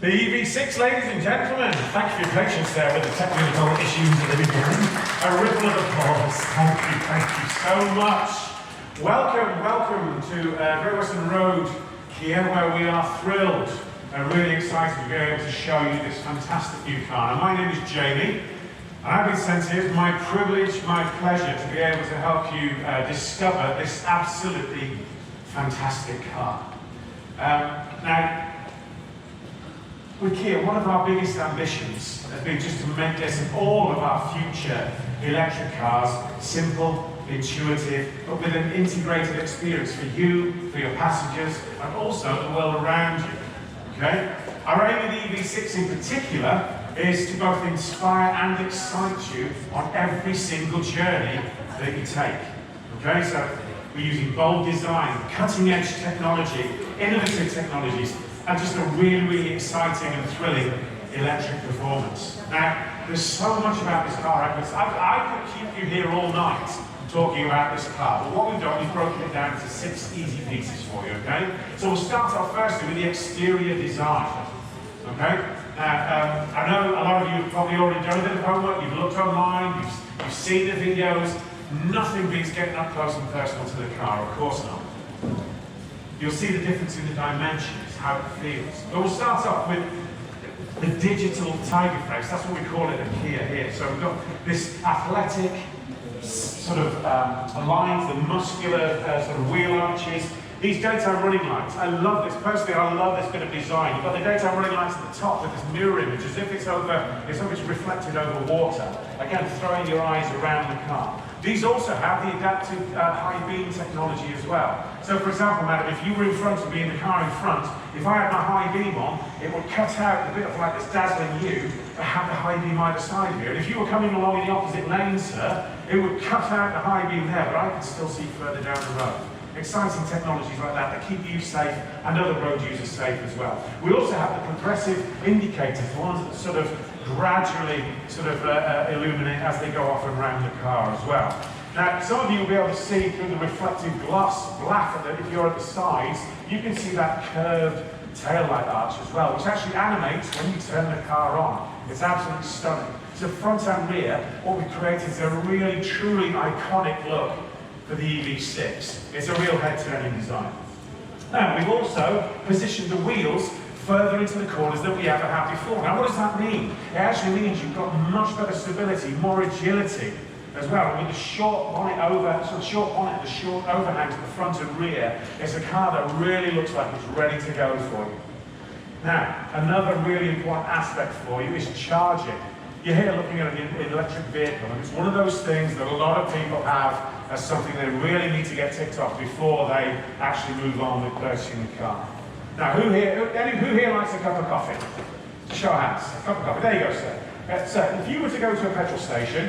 The EV6, ladies and gentlemen. Thank you for your patience there with the technical issues at the beginning. A ripple of applause. Thank you so much. Welcome to Great Western Road Kia, where we are thrilled and really excited to be able to show you this fantastic new car. Now, my name is Jamie, and I've been sent here. It's my privilege, my pleasure to be able to help you discover this absolutely fantastic car. Now, with Kia, one of our biggest ambitions has been just to make this and all of our future electric cars simple, intuitive, but with an integrated experience for you, for your passengers, and also the world around you. Okay? Our aim with the EV6 in particular is to both inspire and excite you on every single journey that you take. Okay? So we're using bold design, cutting-edge technology, innovative technologies, and just a really exciting and thrilling electric performance. Now, there's so much about this car. I could keep you here all night talking about this car, but what we've done is broken it down into 6 easy pieces for you, okay? So we'll start off firstly with the exterior design, okay? I know a lot of you have probably already done a bit of homework, you've looked online, you've seen the videos. Nothing beats getting up close and personal to the car, of course not. You'll see the difference in the dimensions, how it feels. But we'll start off with the digital tiger face. That's what we call it at Kia here. So we've got this athletic sort of lines, the muscular sort of wheel arches. These daytime running lights, I love this. Personally, I love this bit of design. You've got the daytime running lights at the top with this mirror image, as if it's reflected over water. Again, throwing your eyes around the car. These also have the adaptive high beam technology as well. So for example, madam, if you were in front of me in the car in front, if I had my high beam on, it would cut out the bit of light that's dazzling you, but have the high beam either side of you. And if you were coming along in the opposite lane, sir, it would cut out the high beam there, but I could still see further down the road. Exciting technologies like that keep you safe and other road users safe as well. We also have the progressive indicators, the ones that sort of gradually illuminate as they go off and around the car as well. Now, some of you will be able to see through the reflective glass black that if you're at the sides, you can see that curved taillight arch as well, which actually animates when you turn the car on. It's absolutely stunning. So front and rear, what we've created is a really, truly iconic look for the EV6. It's a real head-turning design. Now, we've also positioned the wheels further into the corners than we ever have before. Now, what does that mean? It actually means you've got much better stability, more agility as well. With the short bonnet the short overhang to the front and rear, it's a car that really looks like it's ready to go for you. Now, another really important aspect for you is charging. You're here looking at an electric vehicle, and it's one of those things that a lot of people have as something they really need to get ticked off before they actually move on with purchasing the car. Now, who here likes a cup of coffee? Show of hands. A cup of coffee. There you go, sir. So, if you were to go to a petrol station,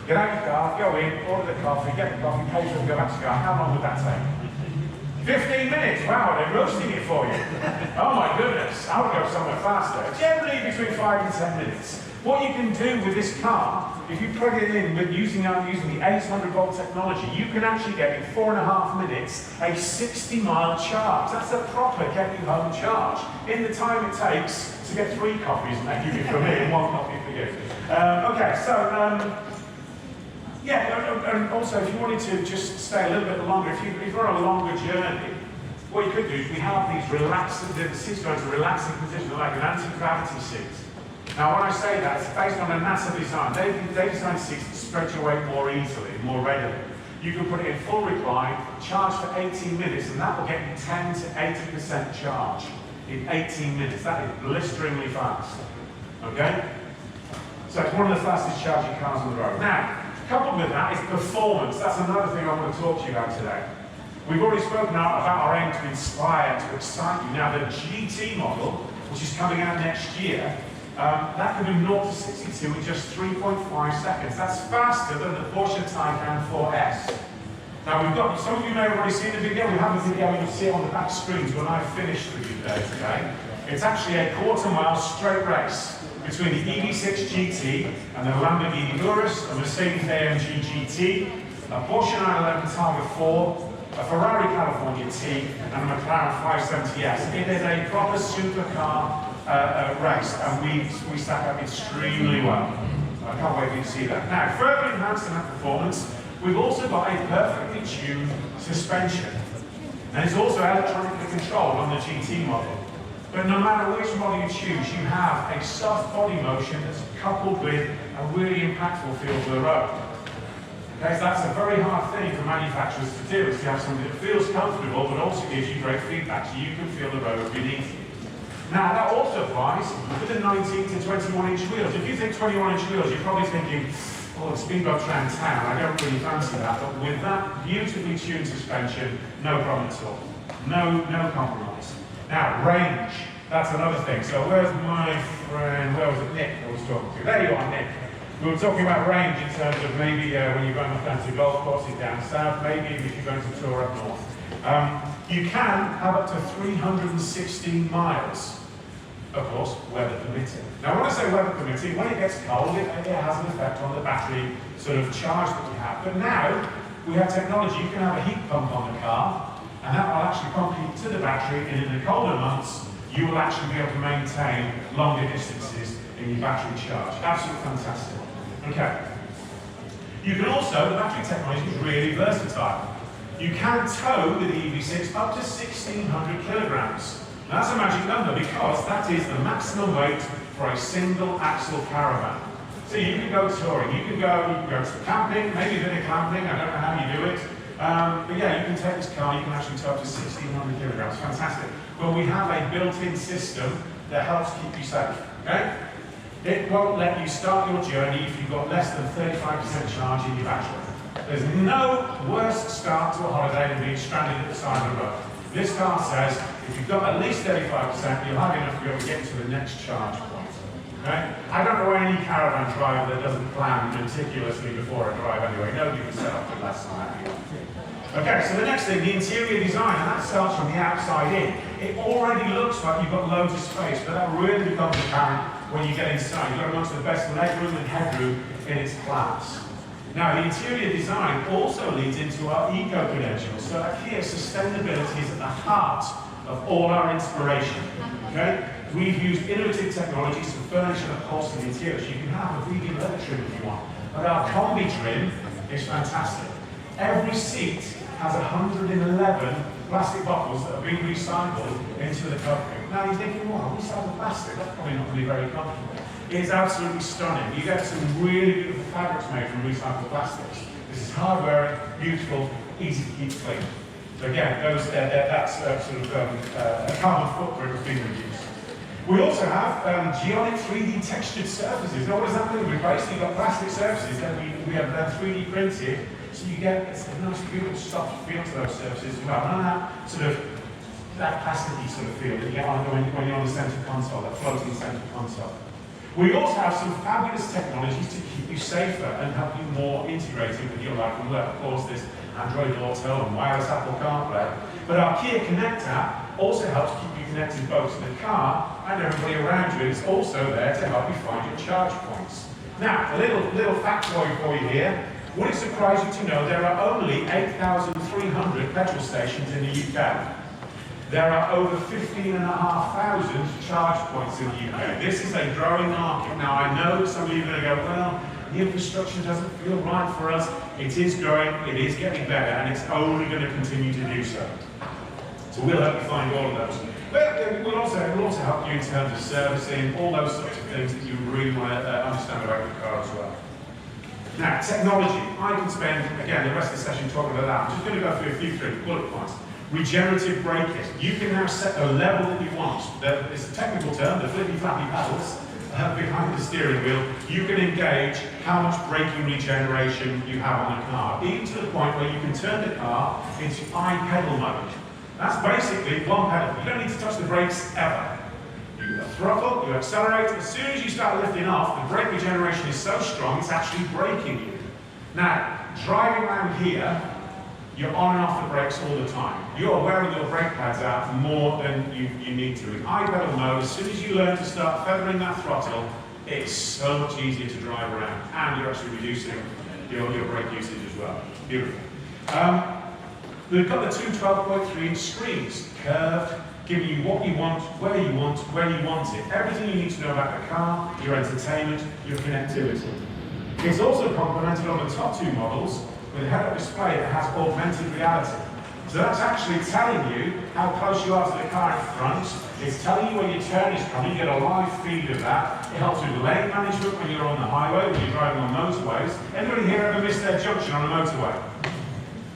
get out your car, go in, order the coffee, get the coffee, pay for it, and go back to your car, how long would that take? 15 minutes. Wow, they're roasting it for you. Oh my goodness. I would go somewhere faster. Generally between 5 and 10 minutes. What you can do with this car, if you plug it in with using the 800-volt technology, you can actually get in 4.5 minutes a 60-mile charge. That's a proper get-you-home charge. In the time it takes to get 3 coffees maybe for me and 1 coffee for you. Okay, so yeah, and also if you wanted to just stay a little bit longer, if you're on a longer journey, what you could do is we have these the seats go into a relaxing position like an anti-gravity seat. Now, when I say that, it's based on a NASA design. They designed seats to spread your weight more easily, more readily. You can put it in full recline, charge for 18 minutes, and that will get you 10 to 80% charge in 18 minutes. That is blisteringly fast. Okay? So it's one of the fastest charging cars on the road. Now, coupled with that is performance. That's another thing I want to talk to you about today. We've already spoken about our aim to inspire, to excite you. Now, the GT model, which is coming out next year, that can do 0 to 62 in just 3.5 seconds. That's faster than the Porsche Taycan 4S. Now some of you may have already seen the video. We have a video, you'll see it on the back screens when I finished with you there today. It's actually a quarter-mile straight race between the EV6 GT and the Lamborghini Urus, a Mercedes-AMG GT, a Porsche 911 Targa 4, a Ferrari California T, and a McLaren 570S. It is a proper supercar race, and we stack up extremely well. I can't wait for you to see that. Now, further enhancing that performance, we've also got a perfectly tuned suspension. And it's also electronically controlled on the GT model. But no matter which model you choose, you have a soft body motion that's coupled with a really impactful feel for the road. Okay, so that's a very hard thing for manufacturers to do, is to have something that feels comfortable but also gives you great feedback, so you can feel the road beneath you. Now, that also applies with the 19 to 21-inch wheels. If you think 21-inch wheels, you're probably thinking, oh, the speedboat around town, I don't really fancy that. But with that beautifully tuned suspension, no problem at all. No compromise. Now, range, that's another thing. So where's my friend, where was it, Nick I was talking to? There you are, Nick. We were talking about range in terms of maybe when you're going off down to golf courses down south, maybe if you're going to tour up north. You can have up to 316 miles. Of course, weather permitting. Now, when I say weather permitting, when it gets cold, it has an effect on the battery sort of charge that we have. But now, we have technology. You can have a heat pump on the car, and that will actually pump heat to the battery, and in the colder months, you will actually be able to maintain longer distances in your battery charge. Absolutely fantastic. Okay. You can also, the battery technology is really versatile. You can tow with the EV6 up to 1,600 kilograms. Now, that's a magic number because that is the maximum weight for a single axle caravan. So you can go touring, you can go camping, maybe a bit of clamping, I don't know how you do it. But yeah, you can take this car, you can actually tow up to 1,600 kilograms, fantastic. Well, we have a built-in system that helps keep you safe, okay? It won't let you start your journey if you've got less than 35% charge in your battery. There's no worse start to a holiday than being stranded at the side of the road. This car says, if you've got at least 35%, you'll have enough to be able to get to the next charge point. Okay? I don't know any caravan driver that doesn't plan meticulously before a drive anyway. Nobody can set up for less than that. Okay, so the next thing, the interior design, and that starts from the outside in. It already looks like you've got loads of space, but that really becomes apparent when you get inside. You've got amongst the best legroom and headroom in its class. Now, the interior design also leads into our eco-credentials. So here, sustainability is at the heart of all our inspiration. Okay? We've used innovative technologies to furnish and upholster the interior. So you can have a vegan leather trim if you want. But our combi trim is fantastic. Every seat has 111 plastic bottles that are being recycled into the covering. Now you're thinking, wow, recycled plastic? That's probably not going to be very comfortable. It's absolutely stunning. You get some really beautiful fabrics made from recycled plastics. This is hard-wearing, beautiful, easy to keep clean. So again, that's sort of a carbon footprint that's being reduced. We also have geomic 3D textured surfaces. Now what does that mean? We've basically got plastic surfaces that we have 3D printed, so you get a nice, beautiful, soft feel to those surfaces as well. None of that sort of that plasticky sort of feel that you get when you're on the center console, that floating center console. We also have some fabulous technologies to keep you safer and help you more integrated with your life and work. Of course, there's Android Auto and wireless Apple CarPlay. But our Kia Connect app also helps keep you connected both to the car and everybody around you. It's also there to help you find your charge points. Now, a little factoid for you here. Would it surprise you to know there are only 8,300 petrol stations in the UK? There are over 15,500 charge points in the UK. This is a growing market. Now, I know some of you are going to go, well, the infrastructure doesn't feel right for us. It is growing, it is getting better, and it's only going to continue to do so. So we'll help you find all of those. But we'll also help you in terms of servicing, all those sorts of things that you really want to understand about your car as well. Now, technology. I can spend, again, the rest of the session talking about that. I'm just going to go through a few bullet points. Regenerative braking. You can now set the level that you want. It's a technical term, the flippy flappy pedals behind the steering wheel. You can engage how much braking regeneration you have on the car, even to the point where you can turn the car into I-pedal mode. That's basically one pedal. You don't need to touch the brakes ever. You throttle, you accelerate. As soon as you start lifting off, the brake regeneration is so strong, it's actually braking you. Now, driving around here, you're on and off the brakes all the time. You're wearing your brake pads out more than you need to. In I-pedal mode, as soon as you learn to start feathering that throttle, it's so much easier to drive around, and you're actually reducing your brake usage as well. Beautiful. We've got the two 12.3-inch screens, curved giving you what you want, where you want, when you want it. Everything you need to know about the car, your entertainment, your connectivity. It's also complemented on the top two models with a head-up display that has augmented reality. So that's actually telling you how close you are to the car in front. It's telling you when your turn is coming. You get a live feed of that. It helps with lane management when you're on the highway, when you're driving on motorways. Anybody here ever miss their junction on a motorway?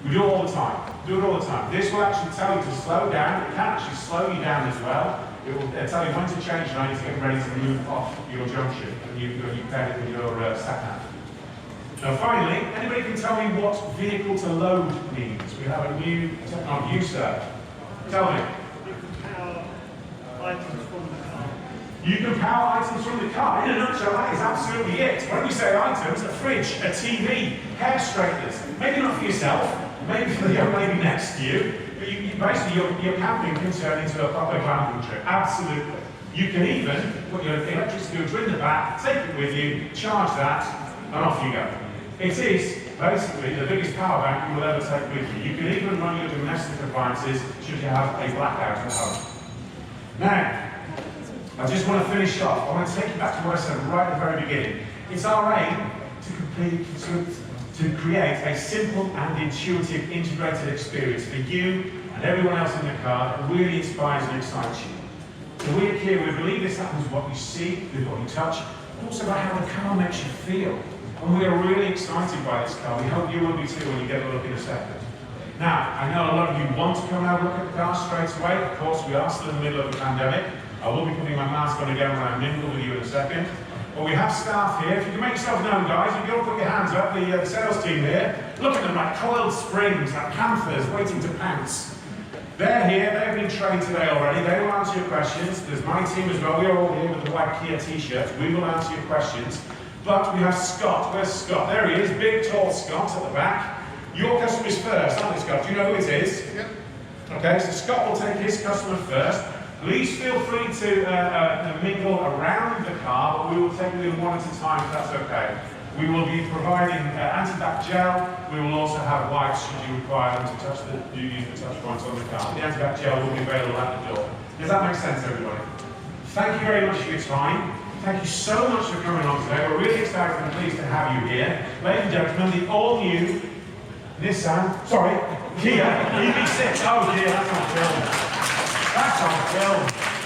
We do it all the time. Do it all the time. This will actually tell you to slow down. It can actually slow you down as well. It will tell you when to change lanes to get ready to move off your junction. And you pair it with your sat nav. Now finally, anybody can tell me what vehicle to load means? We have a new technology. You, sir. Tell me. You can power items from the car. You can power items from the car. In a nutshell, that is absolutely it. When we say items, a fridge, a TV, hair straighteners. Maybe not for yourself, maybe for the young lady next to you, but basically your camping can turn into a proper glamping trip. Absolutely. You can even put your electric scooter in the back, take it with you, charge that, and off you go. It is basically the biggest power bank you will ever take with you. You can even run your domestic appliances should you have a blackout at home. Now, I just want to finish off. I want to take you back to what I said right at the very beginning. It's our aim to create a simple and intuitive integrated experience for you and everyone else in the car that really inspires and excites you. So we at Kia, we believe this happens with what you see, with what you touch, but also by how the car makes you feel. And we are really excited by this car. We hope you will be too when you get a look in a second. Now, I know a lot of you want to come and have a look at the car straight away. Of course, we are still in the middle of the pandemic. I will be putting my mask on again when I mingle with you in a second. But we have staff here. If you can make yourself known, guys, if you all put your hands up, the sales team here, look at them like coiled springs, like panthers waiting to pounce. They're here, they've been trained today already. They will answer your questions. There's my team as well. We are all here with the white Kia t-shirts. We will answer your questions. But we have Scott. Where's Scott? There he is, big, tall Scott at the back. Your customer's first, aren't they, Scott? Do you know who it is? Yep. Okay, so Scott will take his customer first. Please feel free to mingle around the car, but we will take you one at a time if that's okay. We will be providing anti-bac gel. We will also have wipes should you require them to touch use the touch points on the car. The anti-bac gel will be available at the door. Does that make sense, everybody? Thank you very much for your time. Thank you so much for coming on today. We're really excited and pleased to have you here. Ladies and gentlemen, the all-new Kia EV6. Oh dear, that's on film. That's on film.